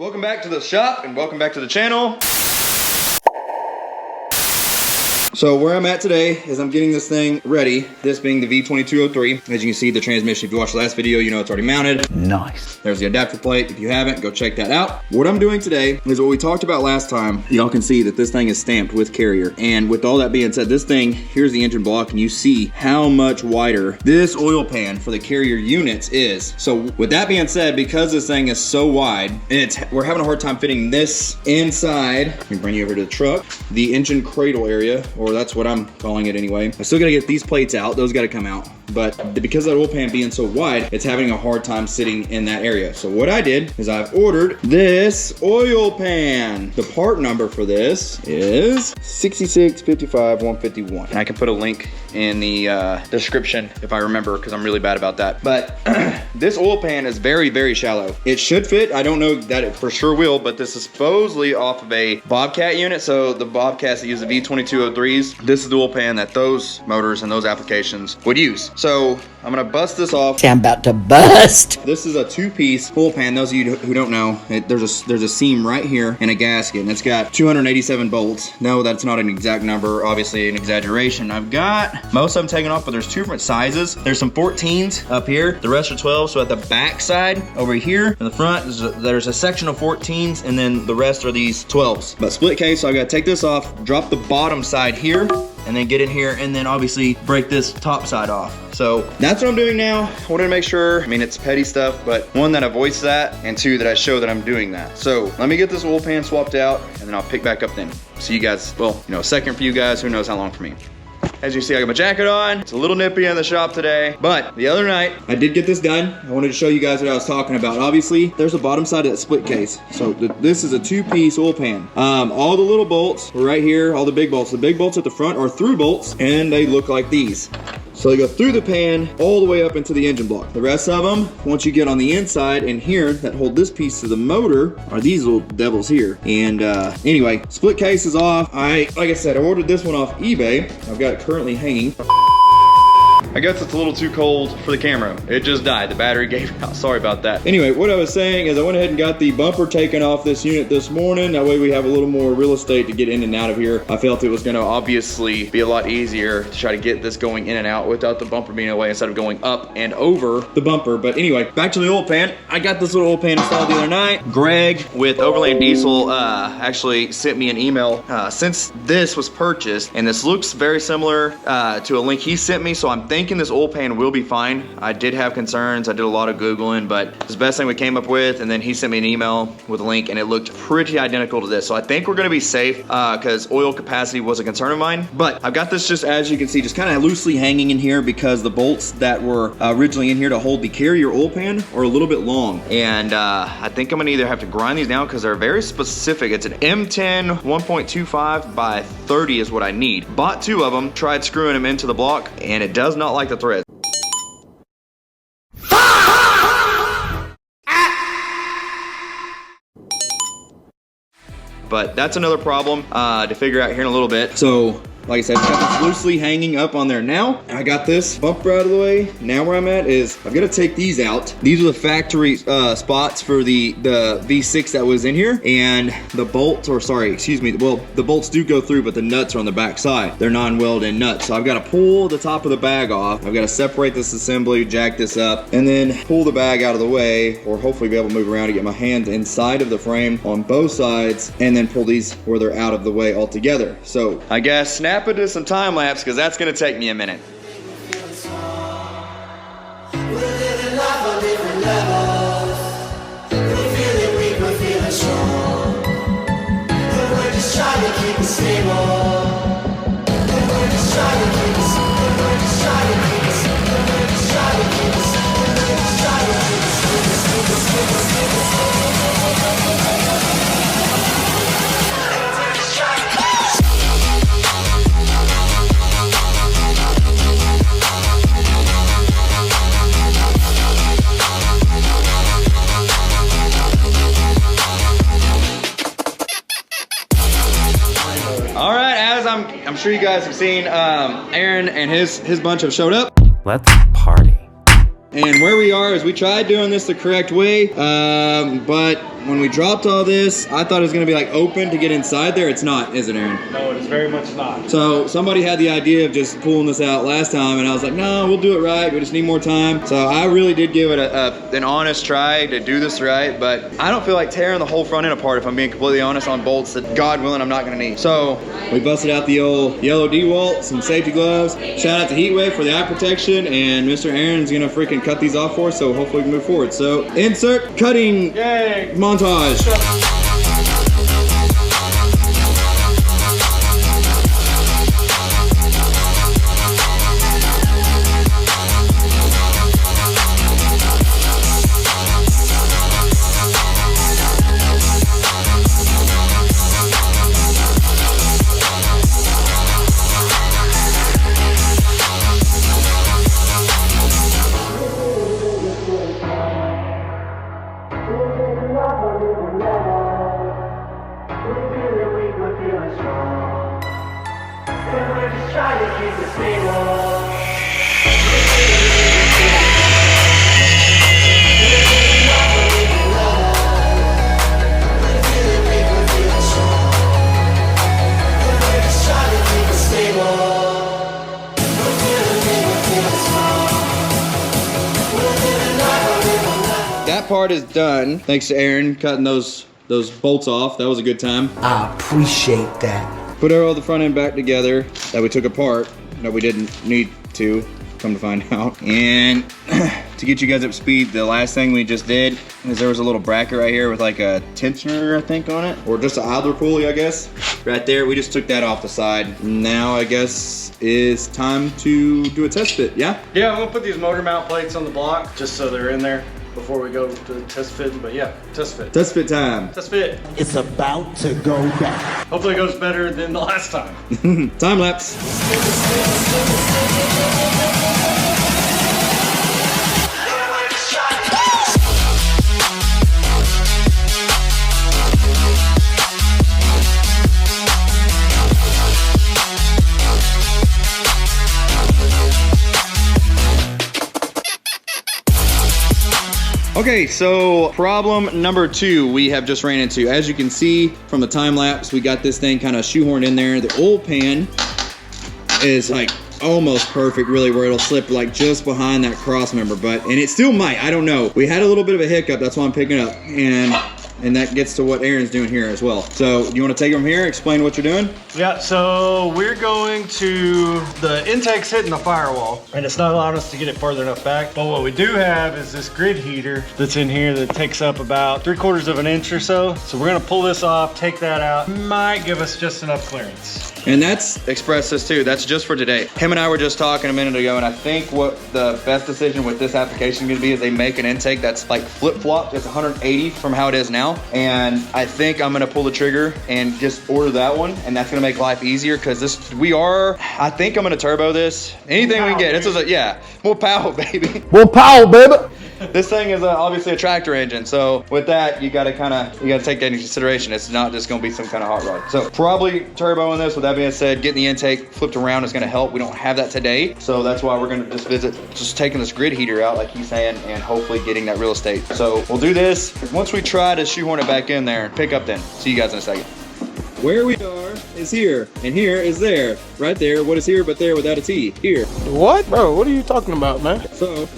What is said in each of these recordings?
Welcome back to the shop and welcome back to the channel. So where I'm at today is I'm getting this thing ready, this being the V2203. As you can see, the transmission, if you watched the last video, you know it's already mounted. Nice. There's the adapter plate. If you haven't, go check that out. What I'm doing today is what we talked about last time. Y'all can see that this thing is stamped with Carrier. And with all that being said, this thing, here's the engine block, and you see how much wider this oil pan for the Carrier units is. So with that being said, because this thing is so wide, we're having a hard time fitting this inside. Let me bring you over to the truck. The engine cradle area, or that's what I'm calling it anyway. I still gotta get these plates out, those gotta come out. But because of that oil pan being so wide, it's having a hard time sitting in that area. So what I did is I've ordered this oil pan. The part number for this is 6655151. I can put a link in the description if I remember, because I'm really bad about that. But this oil pan is very, very shallow. It should fit. I don't know that it for sure will, but this is supposedly off of a Bobcat unit. So the Bobcats that use the V2203s, this is the oil pan that those motors and those applications would use. So I'm gonna bust this off. I'm about to bust. This is a two-piece oil pan. Those of you who don't know, there's a seam right here and a gasket, and it's got 287 bolts. No, that's not an exact number, obviously an exaggeration. I've got most of them taken off, but there's two different sizes. There's some 14s up here, the rest are 12. So at the back side over here in the front, there's a section of 14s, and then the rest are these 12s. But split case, so I gotta take this off, drop the bottom side here, and then get in here, and then obviously break this top side off. So that's what I'm doing now. I wanted to make sure, I mean, it's petty stuff, but one, that I voice that, and two, that I show that I'm doing that. So let me get this oil pan swapped out, and then I'll pick back up then. See you guys, well, you know, a second for you guys, who knows how long for me. As you see, I got my jacket on. It's a little nippy in the shop today, but the other night, I did get this done. I wanted to show you guys what I was talking about. Obviously, there's a bottom side of that split case. So this is a two-piece oil pan. All the little bolts are right here, all the big bolts. The big bolts at the front are through bolts, and they look like these. So they go through the pan all the way up into the engine block. The rest of them, once you get on the inside and here that hold this piece of the motor, are these little devils here. And anyway, split case is off. Like I said, I ordered this one off eBay. I've got it currently hanging. I guess it's a little too cold for the camera. It just died. The battery gave out. Sorry about that. Anyway, what I was saying is I went ahead and got the bumper taken off this unit this morning. That way we have a little more real estate to get in and out of here. I felt it was gonna obviously be a lot easier to try to get this going in and out without the bumper being away instead of going up and over the bumper. But anyway, back to the oil pan. I got this little oil pan installed the other night. Greg with Overland Diesel actually sent me an email since this was purchased, and this looks very similar to a link he sent me, so I'm thinking this oil pan will be fine. I did have concerns. I did a lot of Googling, but it's the best thing we came up with, and then he sent me an email with a link, and it looked pretty identical to this. So I think we're gonna be safe because oil capacity was a concern of mine. But I've got this, just as you can see, just kind of loosely hanging in here because the bolts that were originally in here to hold the Carrier oil pan are a little bit long. And I think I'm gonna either have to grind these down because they're very specific. It's an M10 1.25 by 30 is what I need. Bought two of them, tried screwing them into the block, and it does not like the thread. But that's another problem to figure out here in a little bit. So like I said, I've got this loosely hanging up on there now. I got this bumper out of the way. Now where I'm at is I've got to take these out. These are the factory spots for the V6 that was in here, and the bolts, or sorry, excuse me, well, the bolts do go through, but the nuts are on the back side. They're non-welded nuts. So I've got to pull the top of the bag off. I've got to separate this assembly, jack this up, and then pull the bag out of the way, or hopefully be able to move around to get my hands inside of the frame on both sides, and then pull these where they're out of the way altogether. So I guess snap into some time lapse, because that's going to take me a minute. I'm sure you guys have seen Aaron and his bunch have showed up. Let's party. And where we are is we tried doing this the correct way, but when we dropped all this, I thought it was gonna be like open to get inside there. It's not, is it, Aaron? No, it is very much not. So somebody had the idea of just pulling this out last time, and I was like, no, we'll do it right. We just need more time. So I really did give it an honest try to do this right, but I don't feel like tearing the whole front end apart if I'm being completely honest on bolts that, God willing, I'm not gonna need. So we busted out the old yellow D-Walt, some safety gloves. Shout out to Heatwave for the eye protection, and Mr. Aaron's gonna freaking cut these off for us, so hopefully we can move forward. So insert cutting montage. That part is done. Thanks to Aaron cutting those bolts off. That was a good time. I appreciate that. Put all the front end back together that we took apart that we didn't need to, come to find out. And to get you guys up to speed, the last thing we just did is there was a little bracket right here with like a tensioner, I think, on it, or just an idler pulley, I guess. Right there, we just took that off the side. Now I guess it's time to do a test fit, yeah? Yeah, I'm gonna put these motor mount plates on the block just so they're in there before we go to the test fit. But yeah, test fit. Test fit time. Test fit. It's about to go back. Hopefully it goes better than the last time. Time lapse. Okay, so problem number 2 we have just ran into. As you can see from the time lapse, we got this thing kind of shoehorned in there. The oil pan is like almost perfect, really, where it'll slip like just behind that cross member, and it still might, I don't know. We had a little bit of a hiccup, that's why I'm picking up, and that gets to what Aaron's doing here as well. So you want to take them here, explain what you're doing? Yeah, so we're going to, the intake's hitting the firewall and it's not allowing us to get it further enough back. But what we do have is this grid heater that's in here that takes up about 3/4 of an inch or so. So we're gonna pull this off, take that out. Might give us just enough clearance. And that's, express this too, that's just for today. Him and I were just talking a minute ago, and I think what the best decision with this application is gonna be is they make an intake that's like flip-flopped. It's 180 from how it is now. And I think I'm gonna pull the trigger and just order that one, and that's gonna make life easier, because I think I'm gonna turbo this. Anything we can get. This is yeah, more power, baby. More power, baby. This thing is obviously a tractor engine, so with that, you gotta take that into consideration. It's not just gonna be some kind of hot rod. So probably turbo in this. With that being said, getting the intake flipped around is gonna help. We don't have that today, so that's why we're gonna just taking this grid heater out, like he's saying, and hopefully getting that real estate. So we'll do this. Once we try to shoehorn it back in there, pick up then. See you guys in a second. Where we are is here, and here is there. Right there, what is here but there without a T? Here. What? Bro, what are you talking about, man? So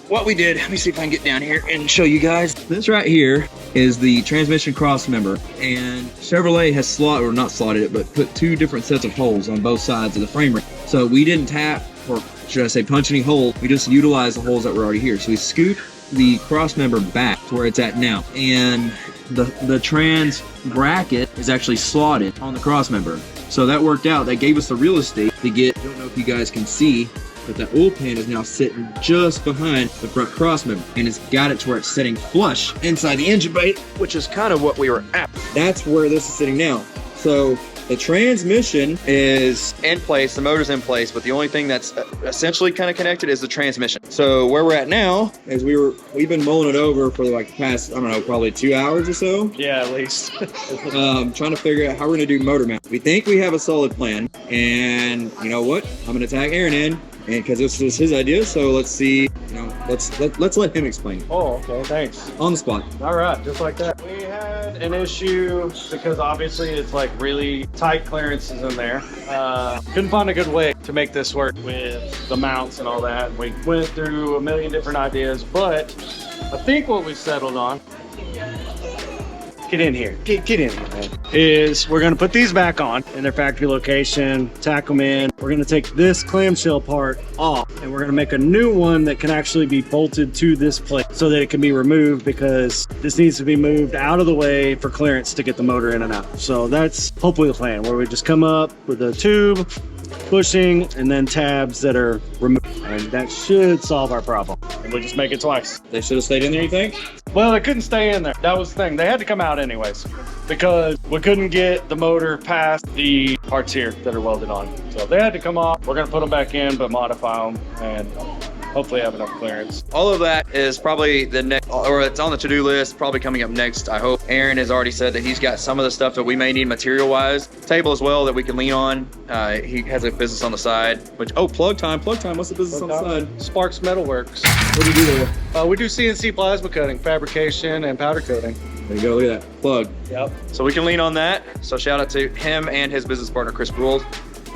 what we did, let me see if I can get down here and show you guys. This right here is the transmission cross member, and Chevrolet has not slotted it, but put 2 different sets of holes on both sides of the frame rail. So we didn't tap, or should I say punch any hole, we just utilized the holes that were already here. So we scoot the cross member back to where it's at now, and the trans bracket is actually slotted on the cross member. So that worked out. That gave us the real estate to get, I don't know if you guys can see, but that oil pan is now sitting just behind the front cross member, and it's got it to where it's sitting flush inside the engine bay, which is kind of what we were at. That's where this is sitting now. So the transmission is in place, the motor's in place, but the only thing that's essentially kind of connected is the transmission. So where we're at now is we've been mulling it over for like the past, I don't know, probably 2 hours or so. Yeah, at least. Trying to figure out how we're gonna do motor mount. We think we have a solid plan, and you know what? I'm gonna tag Aaron in. and because this was his idea, so let's see. Let's let him explain Oh, okay, thanks. on the spot. All right, just like that. We had an issue because obviously it's like really tight clearances in there. Couldn't find a good way to make this work with the mounts and all that. We went through a million different ideas, but I think what we settled on, get in here, get in here, man, is we're gonna put these back on in their factory location, tack them in. We're gonna take this clamshell part off and we're gonna make a new one that can actually be bolted to this plate so that it can be removed, because this needs to be moved out of the way for clearance to get the motor in and out. So that's hopefully the plan, where we just come up with a tube, bushing, and then tabs that are removed. And that should solve our problem. And we just make it twice. They should have stayed in there, you think? Well, they couldn't stay in there. That was the thing. They had to come out anyways, because we couldn't get the motor past the parts here that are welded on. So they had to come off. We're gonna put them back in, but modify them and hopefully have enough clearance. All of that is probably the next, or it's on the to-do list, probably coming up next, I hope. Aaron has already said that he's got some of the stuff that we may need material-wise. Table as well that we can lean on. He has a business on the side, which, oh, plug time. What's the business on the side? Sparks Metalworks. What do you do there? We do CNC plasma cutting, fabrication, and powder coating. There you go, look at that, plug. Yep. So we can lean on that. So shout out to him and his business partner, Chris Gould.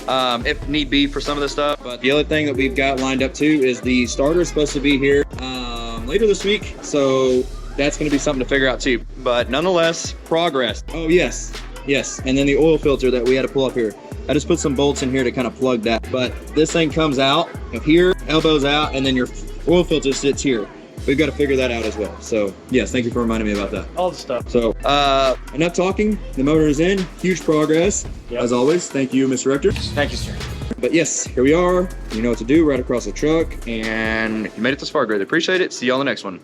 If need be for some of this stuff. But the other thing that we've got lined up too is the starter is supposed to be here later this week. So that's going to be something to figure out too. But nonetheless, progress. Oh yes. And then the oil filter that we had to pull up here. I just put some bolts in here to kind of plug that. But this thing comes out of here, elbows out, and then your oil filter sits here. We've got to figure that out as well. So yes, thank you for reminding me about that. All the stuff. So enough talking. The motor is in. Huge progress. Yep. As always, thank you, Mr. Rector. Thank you, sir. But yes, here we are. You know what to do, right across the truck. And if you made it this far, greatly appreciate it. See you on the next one.